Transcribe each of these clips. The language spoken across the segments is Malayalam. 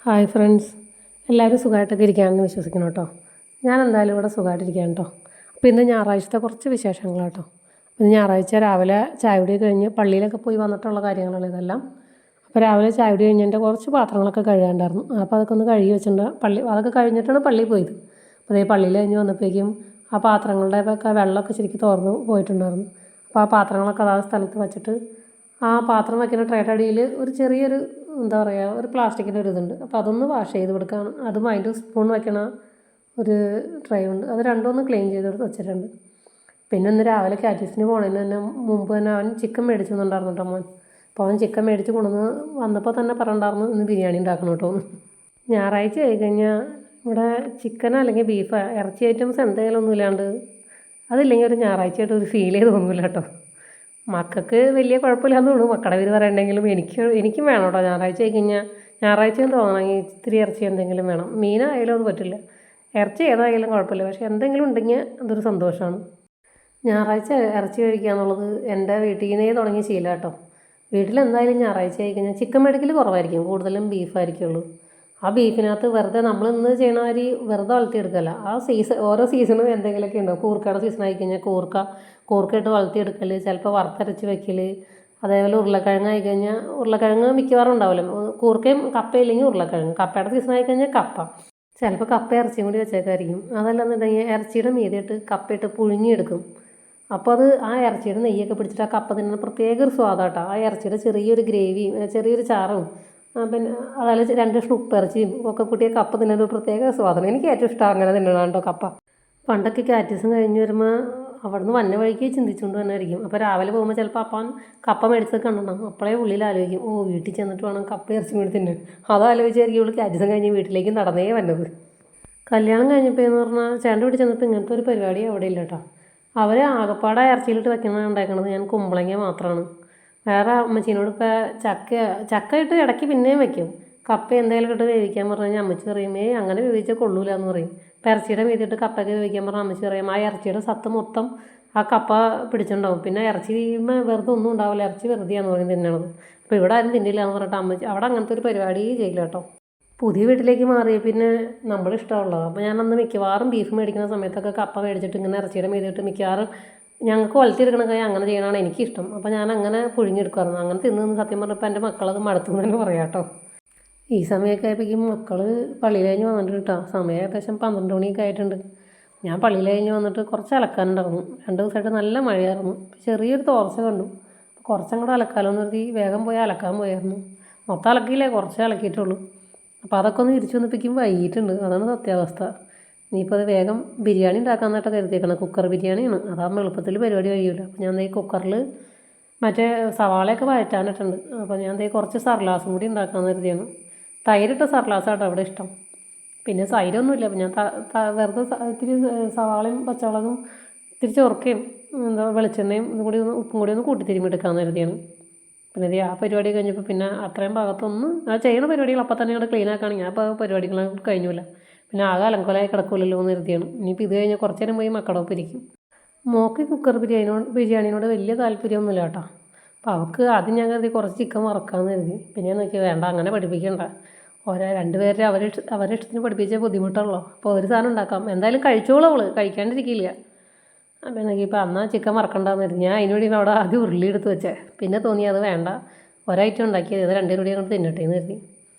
ഹായ് ഫ്രണ്ട്സ്, എല്ലാവരും സുഖമായിട്ടൊക്കെ ഇരിക്കുകയാണെന്ന് വിശ്വസിക്കണം കേട്ടോ. ഞാൻ എന്തായാലും ഇവിടെ സുഖമായിട്ടിരിക്കുകയാണ് കേട്ടോ. അപ്പോൾ ഇന്ന് ഞായറാഴ്ചത്തെ കുറച്ച് വിശേഷങ്ങളാട്ടോ. ഇന്ന് ഞായറാഴ്ച രാവിലെ ചായകുടി കഴിഞ്ഞ് പള്ളിയിലൊക്കെ പോയി വന്നിട്ടുള്ള കാര്യങ്ങളാണ് ഇതെല്ലാം. അപ്പോൾ രാവിലെ ചായകുടി കഴിഞ്ഞതിൻ്റെ കുറച്ച് പാത്രങ്ങളൊക്കെ കഴുകാണ്ടായിരുന്നു. അപ്പോൾ അതൊക്കെ ഒന്ന് കഴുകി വെച്ചിട്ടുണ്ട്. അതൊക്കെ കഴിഞ്ഞിട്ടാണ് പള്ളിയിൽ പോയത്. അപ്പോൾ അതേ പള്ളിയിൽ കഴിഞ്ഞ് വന്നപ്പോഴേക്കും ആ പാത്രങ്ങളുടെ ഒക്കെ വെള്ളമൊക്കെ ശരിക്കും തുറന്ന് പോയിട്ടുണ്ടായിരുന്നു. അപ്പോൾ ആ പാത്രങ്ങളൊക്കെ ആ സ്ഥലത്ത് വെച്ചിട്ട് ആ പാത്രം വയ്ക്കുന്ന ട്രേയുടെ അടിയിൽ ഒരു ചെറിയൊരു എന്താ പറയുക, ഒരു പ്ലാസ്റ്റിക്കിൻ്റെ ഒരു ഇതുണ്ട്. അപ്പോൾ അതൊന്ന് വാഷ് ചെയ്ത് കൊടുക്കുകയാണ്. അതും അതിൻ്റെ സ്പൂൺ വയ്ക്കണ ഒരു ട്രേ ഉണ്ട്. അത് രണ്ടും ഒന്ന് ക്ലീൻ ചെയ്തെടുത്ത് വെച്ചിട്ടുണ്ട്. പിന്നെ ഇന്ന് രാവിലെ കാറ്റീസിന് പോണതിന് തന്നെ മുമ്പ് തന്നെ അവൻ ചിക്കൻ മേടിച്ചു തന്നിട്ടുണ്ടായിരുന്നു കേട്ടോ മോൻ. അപ്പോൾ അവൻ ചിക്കൻ മേടിച്ച് കൊണ്ടുവന്ന് വന്നപ്പോൾ തന്നെ പറഞ്ഞിട്ടുണ്ടായിരുന്നു ഇന്ന് ബിരിയാണി ഉണ്ടാക്കണം കേട്ടോ. ഞായറാഴ്ച ആയി കഴിഞ്ഞാൽ ഇവിടെ ചിക്കൻ അല്ലെങ്കിൽ ബീഫ് ഇറച്ചി ഐറ്റംസ് എന്തെങ്കിലും ഒന്നും ഇല്ലാണ്ട് അതില്ലെങ്കിൽ ഒരു ഞായറാഴ്ചയായിട്ട് ഒരു ഫീൽ ചെയ്ത് തോന്നില്ല കേട്ടോ. മക്കൾക്ക് വലിയ കുഴപ്പമില്ലാന്ന് തോന്നുന്നു. മക്കളുടെ പേര് പറയണ്ടെങ്കിലും എനിക്കും വേണം കേട്ടോ. ഞായറാഴ്ച ആയി കഴിഞ്ഞാൽ ഞായറാഴ്ചയും തോന്നണമെങ്കിൽ ഇത്തിരി ഇറച്ചി എന്തെങ്കിലും വേണം. മീനായാലും അത് പറ്റില്ല, ഇറച്ചി ഏതായാലും കുഴപ്പമില്ല, പക്ഷേ എന്തെങ്കിലും ഉണ്ടെങ്കിൽ അതൊരു സന്തോഷമാണ്. ഞായറാഴ്ച ഇറച്ചി കഴിക്കുക എന്നുള്ളത് എൻ്റെ വീട്ടിൽ നിന്നേ തുടങ്ങിയ ശീലം കേട്ടോ. വീട്ടിലെന്തായാലും ഞായറാഴ്ച ആയി കഴിഞ്ഞാൽ ചിക്കൻ മേടിക്കൽ കുറവായിരിക്കും, കൂടുതലും ബീഫായിരിക്കുള്ളൂ. ആ ബീഫിനകത്ത് വെറുതെ നമ്മൾ ഇന്ന് ചെയ്യണ മാതിരി വെറുതെ വളർത്തിയെടുക്കല്ല. ആ ഓരോ സീസണും എന്തെങ്കിലുമൊക്കെ ഉണ്ടാവും. കൂർക്കയുടെ സീസൺ ആയി കഴിഞ്ഞാൽ കൂർക്കയിട്ട് വളർത്തിയെടുക്കൽ, ചിലപ്പോൾ വറുത്തരച്ച് വെക്കൽ. അതേപോലെ ഉരുളക്കിഴങ്ങ് ആയി കഴിഞ്ഞാൽ ഉരുളക്കിഴങ്ങ് മിക്കവാറും ഉണ്ടാവില്ല. കൂർക്കയും കപ്പയില്ലെങ്കിൽ ഉരുളക്കിഴങ്ങ്. കപ്പയുടെ സീസൺ ആയി കഴിഞ്ഞാൽ കപ്പ, ചിലപ്പോൾ കപ്പ ഇറച്ചിയും കൂടി വെച്ചേക്കായിരിക്കും. അതല്ലെന്നുണ്ടെങ്കിൽ ഇറച്ചിയുടെ മീതിയിട്ട് കപ്പയിട്ട് പുഴുങ്ങിയെടുക്കും. അപ്പോൾ അത് ആ ഇറച്ചിയുടെ നെയ്യൊക്കെ പിടിച്ചിട്ട് ആ കപ്പ തിന്നുന്ന പ്രത്യേക ഒരു സ്വാദാട്ടോ. ആ ഇറച്ചിയുടെ ചെറിയൊരു ഗ്രേവിയും ചെറിയൊരു ചാറും പിന്നെ അതായത് 2 കഷ്ണം ഉപ്പിറച്ചിയും ഒക്കെ കൂട്ടിയ കപ്പ തിന്നുന്ന ഒരു പ്രത്യേക സ്വാദാണ്. എനിക്ക് ഏറ്റവും ഇഷ്ടം അങ്ങനെ തിന്നണം കേട്ടോ കപ്പ. പണ്ടൊക്കെ കാറ്റീസും കഴിഞ്ഞ് വരുമ്പോൾ അവിടെ നിന്ന് വന്ന വഴിക്ക് ചിന്തിച്ചുകൊണ്ട് തന്നെ ആയിരിക്കും. അപ്പോൾ രാവിലെ പോകുമ്പോൾ ചിലപ്പോൾ അപ്പാൻ കപ്പ മേടിച്ചത് കണ്ടിട്ടുണ്ടാകും. അപ്പോഴേ ഉള്ളിൽ ആലോചിക്കും, വീട്ടിൽ ചെന്നിട്ട് വേണം കപ്പ ഇറച്ചി കൂടി തിന്നാൻ. അതാലോചിച്ചായിരിക്കും ഇവൾ കാറ്റീസും കഴിഞ്ഞ് വീട്ടിലേക്ക് നടന്നേ വന്നത്. കല്യാണം കഴിഞ്ഞപ്പോൾ എന്ന് പറഞ്ഞാൽ ചേട്ടൻ്റെ വീട്ടിൽ ചെന്നപ്പോൾ ഇങ്ങനത്തെ ഒരു പരിപാടി അവിടെ ഇല്ല കേട്ടോ. അവർ ആകപ്പാടെ ഇറച്ചിയിലിട്ട് വെക്കുന്നത് ഉണ്ടാക്കണത് ഞാൻ കുമ്പളങ്ങ മാത്രമാണ്. വേറെ അമ്മച്ചീനോട് ഇപ്പോൾ ചക്ക ഇട്ട് ഇടയ്ക്ക് പിന്നെയും വെക്കും. കപ്പ എന്തെങ്കിലും ഇട്ട് വേവിക്കാൻ പറഞ്ഞു കഴിഞ്ഞാൽ അമ്മച്ചി പറയും, അങ്ങനെ വേവിച്ചാൽ കൊള്ളൂല എന്ന് പറയും. ഇപ്പോൾ ഇറച്ചിയുടെ മീതിയിട്ട് കപ്പയ്ക്ക് വേവിക്കാൻ പറഞ്ഞാൽ അമ്മച്ചി പറയും ആ ഇറച്ചിയുടെ സത്ത് മൊത്തം ആ കപ്പ പിടിച്ചിട്ടുണ്ടാവും. പിന്നെ ഇറച്ചി വെറുതെ ഒന്നും ഉണ്ടാവില്ല, ഇറച്ചി വെറുതെയാന്ന് പറയും തിന്നണത്. അപ്പോൾ ഇവിടെ ആരും തിന്നില്ല എന്ന് പറഞ്ഞിട്ട് അമ്മച്ചി അവിടെ അങ്ങനത്തെ ഒരു പരിപാടി ചെയ്യില്ല കേട്ടോ. പുതിയ വീട്ടിലേക്ക് മാറിയ പിന്നെ നമ്മുടെ ഇഷ്ടമുള്ളത്. അപ്പോൾ ഞാനന്ന് മിക്കവാറും ബീഫ് മേടിക്കുന്ന സമയത്തൊക്കെ കപ്പ മേടിച്ചിട്ട് ഇങ്ങനെ ഇറച്ചിയുടെ മീതിയിട്ട് മിക്കവാറും ഞങ്ങൾക്ക് വളർത്തിയെടുക്കണ കാര്യം അങ്ങനെ ചെയ്യണതാണ് എനിക്കിഷ്ടം. അപ്പോൾ ഞാൻ അങ്ങനെ പുഴുങ്ങിയെടുക്കുമായിരുന്നു. അങ്ങനെ തിന്ന് സത്യം പറഞ്ഞപ്പോൾ എൻ്റെ മക്കളത് മടുത്തു എന്ന് തന്നെ പറയാം കേട്ടോ. ഈ സമയമൊക്കെ ആയപ്പോഴേക്കും മക്കൾ പള്ളിയിൽ കഴിഞ്ഞ് വന്നിട്ട് കേട്ടോ. സമയം ഏകദേശം 12 മണിയൊക്കെ ആയിട്ടുണ്ട്. ഞാൻ പള്ളിയിൽ കഴിഞ്ഞ് വന്നിട്ട് കുറച്ച് അലക്കാനുണ്ടായിരുന്നു. 2 ദിവസമായിട്ട് നല്ല മഴയായിരുന്നു. ചെറിയൊരു തോർച്ച കണ്ടു. കുറച്ചും കൂടെ അലക്കാലോ എന്ന് കരുതി വേഗം പോയി അലക്കാൻ പോയായിരുന്നു. മൊത്തം അലക്കിയില്ലേ, കുറച്ചേ അലക്കിയിട്ടുള്ളൂ. അപ്പോൾ അതൊക്കെ ഒന്ന് തിരിച്ചു വന്നപ്പോഴേക്കും വൈകിട്ടുണ്ട്. അതാണ് സത്യാവസ്ഥ. ഇനിയിപ്പോൾ അത് വേഗം ബിരിയാണി ഉണ്ടാക്കാമെന്നായിട്ട് കരുതിയേക്കണം. കുക്കർ ബിരിയാണിയാണ്, അതാകുമ്പോൾ എളുപ്പത്തിൽ പരിപാടി കഴിയില്ല. അപ്പോൾ ഞാൻ ഈ കുക്കറിൽ മറ്റേ സവാളയൊക്കെ വഴറ്റാനിട്ടുണ്ട്. അപ്പോൾ ഞാൻ കുറച്ച് സർലാസും കൂടി ഉണ്ടാക്കാമെന്ന് കരുതിയാണ്. തൈരിട്ട സർലാസാട്ടോ അവിടെ ഇഷ്ടം. പിന്നെ തൈരൊന്നുമില്ല. അപ്പോൾ ഞാൻ വെറുതെ ഇത്തിരി സവാളയും പച്ചമുളകും ഇത്തിരി ചൊറുക്കയും വെളിച്ചെണ്ണയും ഉപ്പും കൂടി ഒന്ന് കൂട്ടി തിരുമ്മിയെടുക്കാമെന്ന് കരുതിയാണ്. പിന്നെ ആ പരിപാടി കഴിഞ്ഞപ്പോൾ പിന്നെ അത്രയും ഭാഗത്തൊന്ന് ആ ചെയ്യുന്ന പരിപാടികൾ അപ്പം തന്നെ അവിടെ ക്ലീൻ ആക്കുകയാണെങ്കിൽ അപ്പോൾ പരിപാടികൾ കഴിഞ്ഞില്ല. പിന്നെ ആകെ അലങ്കോലമായി കിടക്കില്ലല്ലോ എന്ന് കരുതിയാണ്. ഇനിയിപ്പോൾ ഇത് കഴിഞ്ഞാൽ കുറച്ച് നേരം പോയി മക്കളൊപ്പം ഇരിക്കും. മോക്ക് കുക്കർ ബിരിയാണിയോട് വലിയ താല്പര്യമൊന്നുമില്ല കേട്ടോ. അപ്പോൾ അവൾക്ക് ആദ്യം ഞാൻ കരുതി കുറച്ച് ചിക്കൻ വറക്കാമെന്ന് കരുതി. പിന്നെ ഞാൻ നോക്കി വേണ്ട, അങ്ങനെ പഠിപ്പിക്കണ്ട. 2 പേരെ അവരുടെ ഇഷ്ടത്തിന് പഠിപ്പിച്ചാൽ ബുദ്ധിമുട്ടുള്ളൂ. അപ്പോൾ ഒരു സാധനം ഉണ്ടാക്കാം, എന്തായാലും കഴിച്ചോളൂ, അവൾ കഴിക്കാണ്ടിരിക്കില്ല. അപ്പോൾ നോക്കിയപ്പോൾ എന്നാൽ ചിക്കൻ വറക്കണ്ടെന്ന് കരുതി. ഞാൻ അതിന് വേണ്ടി അവിടെ ആദ്യം ഉരുളി എടുത്ത് വെച്ചേ. പിന്നെ തോന്നി അത് വേണ്ട, ഒരൈറ്റം ഉണ്ടാക്കിയത് ഇത് 2 കൂടി അങ്ങോട്ട് തിന്നട്ടെ എന്ന് കരുതി.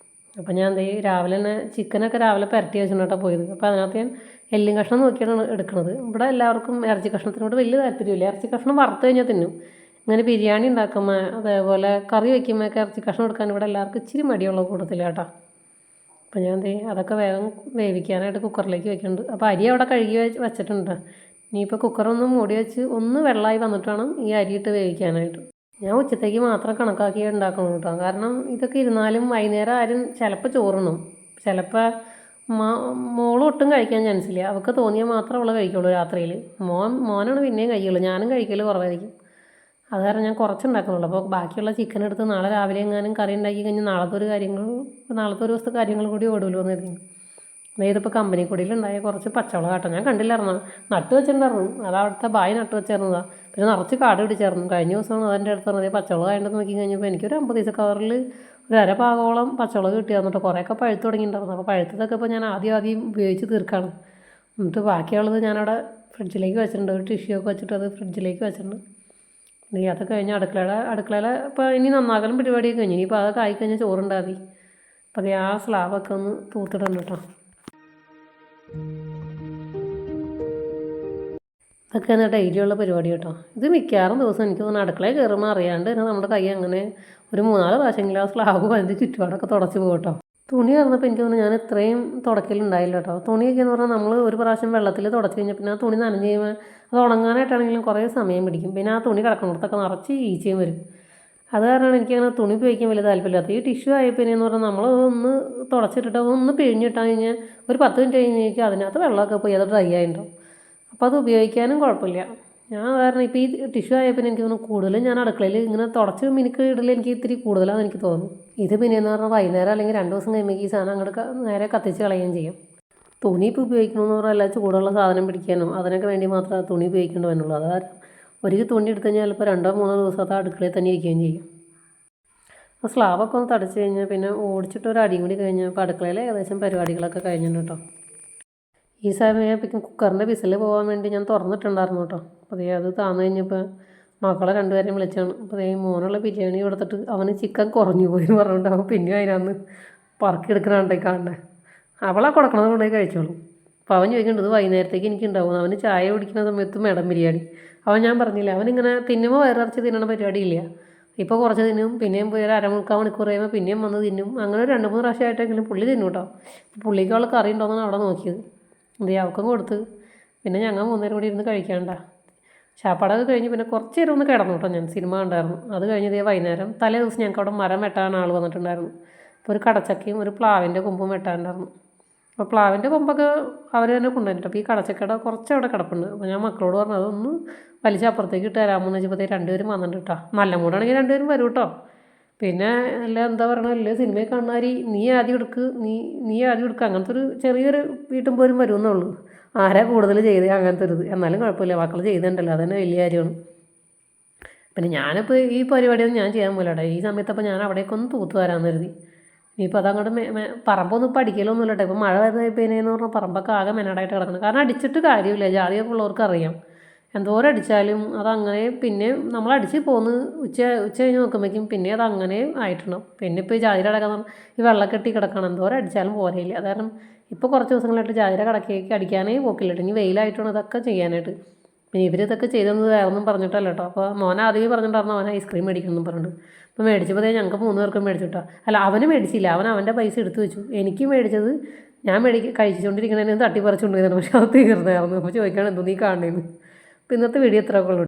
അപ്പോൾ ഞാൻ രാവിലെ തന്നെ ചിക്കനൊക്കെ രാവിലെ പുരട്ടി വെച്ചിട്ടാണ് പോയത്. അപ്പോൾ അതിനകത്ത് ഞാൻ എല്ലും കഷ്ണം നോക്കിയാണ് എടുക്കുന്നത്. ഇവിടെ എല്ലാവർക്കും ഇറച്ചി കഷ്ണത്തിനോട് വലിയ താല്പര്യമില്ല. ഇറച്ചി കഷ്ണം വറുത്ത് കഴിഞ്ഞാൽ തിന്നും. ഇങ്ങനെ ബിരിയാണി ഉണ്ടാക്കുമ്പോൾ അതേപോലെ കറി വയ്ക്കുമ്പോഴൊക്കെ ഇറച്ചി കഷ്ണം എടുക്കാൻ ഇവിടെ എല്ലാവർക്കും ഇച്ചിരി മടിയുള്ള കൂട്ടത്തില്ല കേട്ടോ. അപ്പോൾ ഞാൻ അതൊക്കെ വേഗം വേവിക്കാനായിട്ട് കുക്കറിലേക്ക് വെക്കുന്നുണ്ട്. അപ്പോൾ അരി അവിടെ കഴുകി വെച്ചിട്ടുണ്ട്. ഇനിയിപ്പോൾ കുക്കറൊന്ന് മൂടി വെച്ച് ഒന്ന് വെള്ളമായി വന്നിട്ട് വേണം ഈ അരിയിട്ട് വേവിക്കാനായിട്ട്. ഞാൻ ഉച്ചത്തേക്ക് മാത്രം കണക്കാക്കി ഉണ്ടാക്കണം കേട്ടോ. കാരണം ഇതൊക്കെ ഇരുന്നാലും വൈകുന്നേരം ആരും ചിലപ്പോൾ ചോറുണ്ണും, ചിലപ്പോൾ മോളും ഒട്ടും കഴിക്കാൻ ചാൻസില്ല. അവൾക്ക് തോന്നിയാൽ മാത്രം അവൾ കഴിക്കുള്ളൂ രാത്രിയിൽ. മോനാണ് പിന്നെയും കഴിയുള്ളൂ, ഞാനും കഴിക്കൽ കുറവായിരിക്കും. അത് കാരണം ഞാൻ കുറച്ചുണ്ടാക്കുന്നുള്ളൂ. അപ്പോൾ ബാക്കിയുള്ള ചിക്കൻ എടുത്ത് നാളെ രാവിലെ എങ്ങാനും കറി ഉണ്ടാക്കി കഴിഞ്ഞാൽ നാളത്തെ ഒരു ദിവസത്തെ കാര്യങ്ങൾ കൂടി ഓടുമല്ലോ എന്ന് കരുതി. ഇതിപ്പോൾ കമ്പനി കൂടിയിലുണ്ടായ കുറച്ച് പച്ചമുളക് കേട്ടോ. ഞാൻ കണ്ടില്ലായിരുന്നു, നട്ട് വെച്ചിട്ടുണ്ടായിരുന്നു. അത് അവിടുത്തെ ബായി നട്ട് വെച്ചിരുന്നതാണ്. പിന്നെ നിറച്ച് കാട് പിടിച്ചായിരുന്നു. കഴിഞ്ഞ ദിവസമാണ് അതിൻ്റെ അടുത്ത് പറഞ്ഞത് പച്ചമുളക് ആയിട്ട് നോക്കി കഴിഞ്ഞപ്പോൾ എനിക്കൊരു 50 പൈസ കവറിൽ ഒരു അര ഭാഗോളം പച്ചമുളക് കിട്ടിയായിരുന്നു കേട്ടോ. കുറേയൊക്കെ പഴുത്ത് തുടങ്ങിയിട്ടുണ്ടായിരുന്നു. അപ്പോൾ പഴുത്തതൊക്കെ ഇപ്പോൾ ഞാൻ ആദ്യം ഉപയോഗിച്ച് തീർക്കാണ്. എന്നിട്ട് ബാക്കിയുള്ളത് ഞാനവിടെ ഫ്രിഡ്ജിലേക്ക് വെച്ചിട്ടുണ്ട്. ഒരു ടിഷ്യൂ ഒക്കെ വെച്ചിട്ട് അത് ഫ്രിഡ്ജിലേക്ക് വെച്ചിട്ടുണ്ട്. ഇനി അത് കഴിഞ്ഞ് അടുക്കളയിൽ ഇപ്പോൾ ഇനി നന്നാക്കലും പരിപാടിയൊക്കെ കഴിഞ്ഞു. ഇനിയിപ്പോൾ അതൊക്കെ ആയിക്കഴിഞ്ഞാൽ ചോറുണ്ടാൽ മതി. അപ്പോൾ അത് ആ സ്ലാബൊക്കെ ഒന്ന് തൂത്തിടണം കേട്ടോ. ഇതൊക്കെയാണ് ഡെയിലിയുള്ള പരിപാടി കേട്ടോ. ഇത് മിക്കവാറും ദിവസം എനിക്ക് തോന്നുന്നു അടുക്കളയിൽ കയറുമ്പോൾ അറിയാണ്ട് തന്നെ നമ്മുടെ കൈ അങ്ങനെ ഒരു 3-4 പ്രാവശ്യമെങ്കിലും ആ സ്ലാബ് അതിൻ്റെ ചുറ്റുപാടൊക്കെ തുടച്ച് പോകും കേട്ടോ. തുണി കയറുന്നപ്പോൾ എനിക്ക് തോന്നുന്നു ഞാൻ ഇത്രയും തുടക്കലുണ്ടായില്ല കേട്ടോ. തുണിയൊക്കെ എന്ന് പറഞ്ഞാൽ നമ്മൾ ഒരു പ്രാവശ്യം വെള്ളത്തിൽ തുടച്ച് കഴിഞ്ഞാൽ പിന്നെ ആ തുണി നനഞ്ഞ് കഴിയുമ്പോൾ അത് ഉണങ്ങാനായിട്ടാണെങ്കിലും കുറേ സമയം പിടിക്കും. പിന്നെ ആ തുണി കിടക്കുന്നിടത്തൊക്കെ നിറച്ച് ഈച്ചയും വരും. അത് കാരണമാണ് എനിക്കങ്ങനെ തുണി ഉപയോഗിക്കാൻ വലിയ താല്പര്യമില്ലാത്ത. ഈ ടിഷ്യൂ ആയപ്പോഴെന്ന് പറഞ്ഞാൽ നമ്മൾ ഒന്ന് തുടച്ചിട്ടിട്ട് അതൊന്ന് പിഴിഞ്ഞിട്ടാൽ കഴിഞ്ഞാൽ ഒരു 10 മിനിറ്റ് കഴിഞ്ഞേക്കും അതിനകത്ത് വെള്ളമൊക്കെ പോയി അത് ഡ്രൈ ആയിട്ടുണ്ടാവും. അപ്പോൾ അത് ഉപയോഗിക്കാനും കുഴപ്പമില്ല. ഞാൻ കാരണം ഇപ്പോൾ ഈ ടിഷ്യൂ ആയപ്പോൾ എനിക്ക് തോന്നുന്നു കൂടുതലും ഞാൻ അടുക്കളയിൽ ഇങ്ങനെ തുടച്ച് മിനുക്ക് ഇടൽ എനിക്ക് ഇത്തിരി കൂടുതലാണെന്ന് എനിക്ക് തോന്നുന്നു. ഇത് പിന്നെയെന്ന് പറഞ്ഞാൽ വൈകുന്നേരം അല്ലെങ്കിൽ 2 ദിവസം കഴിയുമ്പോൾ ഈ സാധനം അങ്ങോട്ട് നേരെ കത്തിച്ച് കളയുകയും ചെയ്യും. തുണി ഇപ്പോൾ ഉപയോഗിക്കണമെന്ന് പറഞ്ഞാൽ എല്ലാ ചൂടുള്ള സാധനം പിടിക്കാനും അതിനൊക്കെ വേണ്ടി മാത്രമേ തുണി ഉപയോഗിക്കേണ്ടി വരുന്നുള്ളൂ. അത് കാരണം ഒരു തുണി എടുത്തു കഴിഞ്ഞാൽ ഇപ്പോൾ 2-3 ദിവസത്തെ അടുക്കളയിൽ തന്നെ ഇരിക്കുകയും ചെയ്യും. ആ സ്ലാബൊക്കെ ഒന്ന് തടച്ച് കഴിഞ്ഞാൽ പിന്നെ ഓടിച്ചിട്ട് ഒരു അടിയും കൂടി കഴിഞ്ഞാൽ ഇപ്പോൾ അടുക്കളയിൽ ഏകദേശം പരിപാടികളൊക്കെ കഴിഞ്ഞിട്ടുണ്ട് കേട്ടോ. ഈ സമയത്തേക്കും കുക്കറിൻ്റെ വിസിൽ പോകാൻ വേണ്ടി ഞാൻ തുറന്നിട്ടുണ്ടായിരുന്നു കേട്ടോ. അപ്പോൾ അത് താന്നു കഴിഞ്ഞപ്പോൾ മക്കളെ 2 പേരെയും വിളിച്ചാണ്. അപ്പോൾ മോനുള്ള ബിരിയാണി കൊടുത്തിട്ട് അവന് ചിക്കൻ കുറഞ്ഞു പോയി എന്ന് പറഞ്ഞിട്ട് അവൻ പിന്നെ അതിനകത്ത് പറക്കിയെടുക്കണുണ്ടേ കാണണ്ടേ. അവളെ കൊടുക്കണത് കൊണ്ടുപോയി കഴിച്ചോളും. അപ്പോൾ അവൻ ചോദിക്കേണ്ടത് വൈകുന്നേരത്തേക്ക് എനിക്ക് ഉണ്ടാവും. അവന് ചായ കുടിക്കുന്ന സമയത്ത് മേഡം ബിരിയാണി. അവൻ ഞാൻ പറഞ്ഞില്ല അവനിങ്ങനെ തിന്നുമ്പോൾ വയറിറച്ചി തിന്നണ പരിപാടിയില്ല. ഇപ്പോൾ കുറച്ച് തിന്നും പിന്നെയും പോയി ഒരു 3/4 മണിക്കൂർ കഴിയുമ്പോൾ പിന്നെയും വന്ന് തിന്നും. അങ്ങനെ ഒരു 2-3 പ്രാവശ്യമായിട്ടെങ്കിലും പുള്ളി തിന്നും കേട്ടോ. പുള്ളിക്ക് അവൾ കറി ഉണ്ടോയെന്നാണ് അവിടെ നോക്കിയത്. അവൾക്കും കൊടുത്ത് പിന്നെ ഞങ്ങൾ 3 പേരും കൂടി ഇരുന്ന് കഴിക്കാണ്ട. ശാപ്പാടൊക്കെ കഴിഞ്ഞ് പിന്നെ കുറച്ച് നേരം ഒന്ന് കിടന്നു കേട്ടോ. ഞാൻ സിനിമ കണ്ടായിരുന്നു. അത് കഴിഞ്ഞ് വൈകുന്നേരം തലേ ദിവസം ഞങ്ങൾക്ക് അവിടെ മരം വെട്ടാൻ ആൾ വന്നിട്ടുണ്ടായിരുന്നു. അപ്പോൾ ഒരു കടച്ചക്കയും ഒരു പ്ലാവിൻ്റെ കൊമ്പും വെട്ടാനുണ്ടായിരുന്നു. അപ്പോൾ പ്ലാവിൻ്റെ കൊമ്പൊക്കെ അവർ തന്നെ കൊണ്ടുവന്നിട്ട് അപ്പോൾ ഈ കടച്ചക്കയുടെ കുറച്ച് അവിടെ കിടപ്പുണ്ട്. അപ്പോൾ ഞാൻ മക്കളോട് പറഞ്ഞു അതൊന്ന് വലിച്ച് അപ്പുറത്തേക്ക് ഇട്ട് തരാമെന്ന് വെച്ചപ്പോഴത്തേക്ക് 2 പേരും വന്നിട്ട് കേട്ടോ. നല്ല മൂടാണെങ്കിൽ 2 പേരും വരും കേട്ടോ. പിന്നെ എല്ലാം എന്താ പറയണത് എല്ലാ സിനിമയിൽ കാണുന്നവർ നീ ആദ്യം എടുക്ക് നീ ആദ്യം എടുക്കുക അങ്ങനത്തെ ഒരു ചെറിയൊരു വീട്ടും പോലും വരുമെന്നുള്ളൂ. ആരാ കൂടുതൽ ചെയ്തേ അങ്ങനത്തെ ഒരു ഇത്. എന്നാലും കുഴപ്പമില്ല മക്കൾ ചെയ്തിട്ടുണ്ടല്ലോ അതന്നെ വലിയ കാര്യമാണ്. പിന്നെ ഞാനിപ്പോൾ ഈ പരിപാടിയൊന്നും ഞാൻ ചെയ്യാൻ പോലെട്ടോ. ഈ സമയത്തപ്പോൾ ഞാൻ അവിടേക്കൊന്ന് തൂത്ത് വരാമെന്ന് കരുതി. ഇനിയിപ്പോൾ അതങ്ങോട്ട് പറമ്പൊന്നും ഇപ്പോൾ അടിക്കലൊന്നും ഇല്ലട്ടോ. ഇപ്പോൾ മഴ പെയ്യുന്നതെന്ന് പറഞ്ഞാൽ പറമ്പൊക്കെ ആകെ മെനടായിട്ട് കിടക്കണം. കാരണം അടിച്ചിട്ട് കാര്യമില്ല. ജാതിയൊക്കെ ഉള്ളവർക്ക് അറിയാം. എന്തോരം അടിച്ചാലും അതങ്ങനെ പിന്നെ നമ്മൾ അടിച്ച് പോന്ന് ഉച്ച കഴിഞ്ഞ് നോക്കുമ്പോഴേക്കും പിന്നെ അതങ്ങനെ ആയിട്ടുണ്ടാവും. പിന്നെ ഇപ്പോൾ ഈ ജാതിര കിടക്കാൻ ഈ വെള്ളക്കെട്ടി കിടക്കണം. എന്തോരം അടിച്ചാലും പോരയില്ല. അത് കാരണം ഇപ്പോൾ കുറച്ച് ദിവസങ്ങളായിട്ട് ജാതിര കിടക്കേക്ക് അടിക്കാനേ പോക്കില്ല. ഇനി വെയിലായിട്ടാണ് ഇതൊക്കെ ചെയ്യാനായിട്ട്. പിന്നെ ഇവരിതൊക്കെ ചെയ്തെന്ന് വേറെ ഒന്നും പറഞ്ഞിട്ടല്ല കേട്ടോ. അപ്പോൾ മോൻ ആദ്യമേ പറഞ്ഞിട്ടുണ്ടായിരുന്നു അവൻ ഐസ്ക്രീം മേടിക്കണം പറഞ്ഞിട്ട്. അപ്പോൾ മേടിച്ചപ്പോൾ ഞങ്ങൾക്ക് 3 പേർക്കും മേടിച്ചിട്ടോ. അല്ല അവന് മേടിച്ചില്ല. അവൻ്റെ പൈസ എടുത്തു വെച്ചു. എനിക്ക് മേടിച്ചത് ഞാൻ കഴിച്ചുകൊണ്ടിരിക്കുന്നതിന് തട്ടിപ്പറിച്ചുകൊണ്ടിരുന്നത്. പക്ഷെ അത് തീർന്നായിരുന്നു. അപ്പോൾ ചോദിക്കുകയാണ് എന്തോ നീ കാണണേന്ന്. അപ്പോൾ ഇന്നത്തെ വീഡിയോ ഇത്രയൊക്കെ ഉള്ളൂ.